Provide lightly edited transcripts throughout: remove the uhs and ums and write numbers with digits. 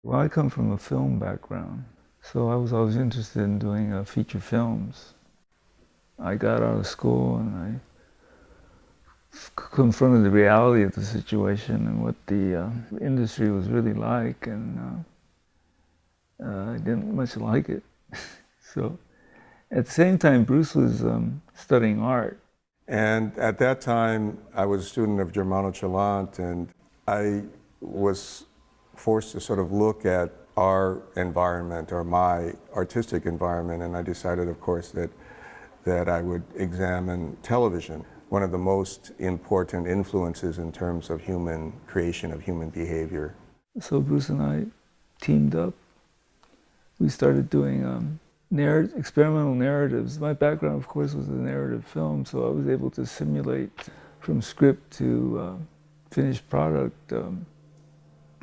Well, I come from a film background, so I was always interested in doing feature films. I got out of school and I confronted the reality of the situation and what the industry was really like, and I didn't much like it. So at the same time, Bruce was studying art. And at that time, I was a student of Germano Chalant, and I was forced to sort of look at our environment, or my artistic environment, and I decided, of course, that I would examine television, one of the most important influences in terms of human creation, of human behavior. So Bruce and I teamed up. We started doing experimental narratives. My background, of course, was the narrative film, so I was able to simulate from script to finished product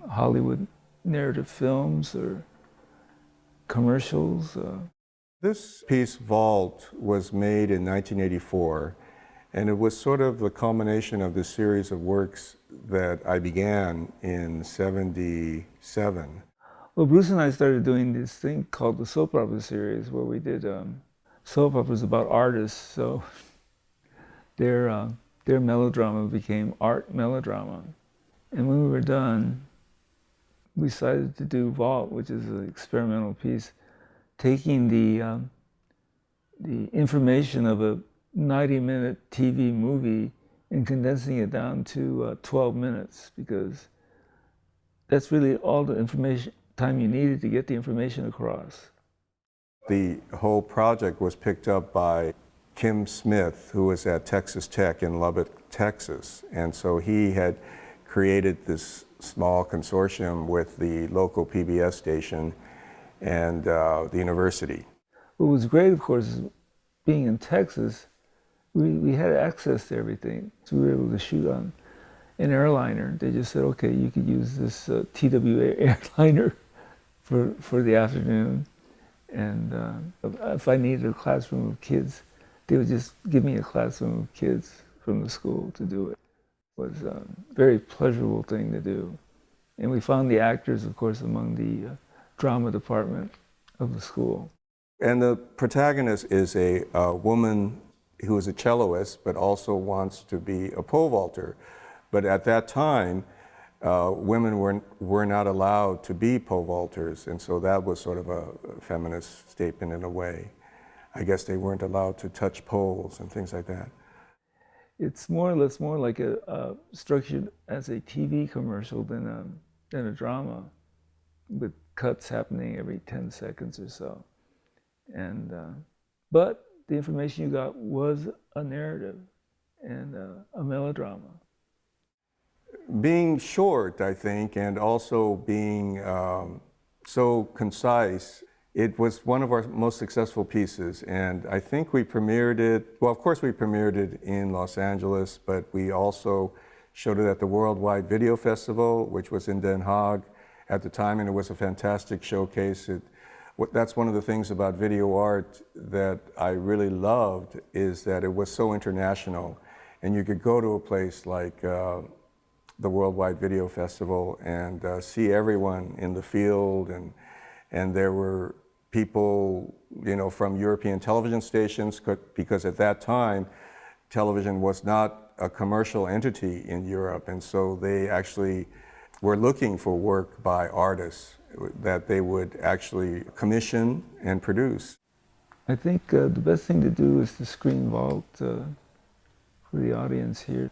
Hollywood narrative films or commercials. This piece, Vault, was made in 1984, and it was sort of the culmination of this series of works that I began in '77. Well, Bruce and I started doing this thing called the soap opera series, where we did soap operas about artists. So their melodrama became art melodrama. And when we were done, we decided to do Vault, which is an experimental piece, taking the information of a 90-minute TV movie and condensing it down to 12 minutes, because that's really all the information time you needed to get the information across. The whole project was picked up by Kim Smith, who was at Texas Tech in Lubbock, Texas. And so he had created this small consortium with the local PBS station and the university. What was great, of course, is being in Texas, we had access to everything. So we were able to shoot on an airliner. They just said, okay, you could use this TWA airliner for the afternoon. And if I needed a classroom of kids, they would just give me a classroom of kids from the school to do it. It was a very pleasurable thing to do. And we found the actors, of course, among the drama department of the school. And the protagonist is a woman who is a celloist, but also wants to be a pole vaulter. But at that time, women were not allowed to be pole vaulters, and so that was sort of a feminist statement in a way. I guess they weren't allowed to touch poles and things like that. It's more or less more like structured as a TV commercial than a drama, with cuts happening every 10 seconds or so. And but the information you got was a narrative and a melodrama. Being short, I think, and also being so concise, it was one of our most successful pieces. And I think we premiered it, well, of course we premiered it in Los Angeles, but we also showed it at the Worldwide Video Festival, which was in Den Haag at the time, and it was a fantastic showcase. That's one of the things about video art that I really loved, is that it was so international. And you could go to a place like the Worldwide Video Festival and see everyone in the field, and there were people, you know, from European television stations, because at that time television was not a commercial entity in Europe, and so they actually were looking for work by artists that they would actually commission and produce. I think the best thing to do is to screen Vault for the audience here.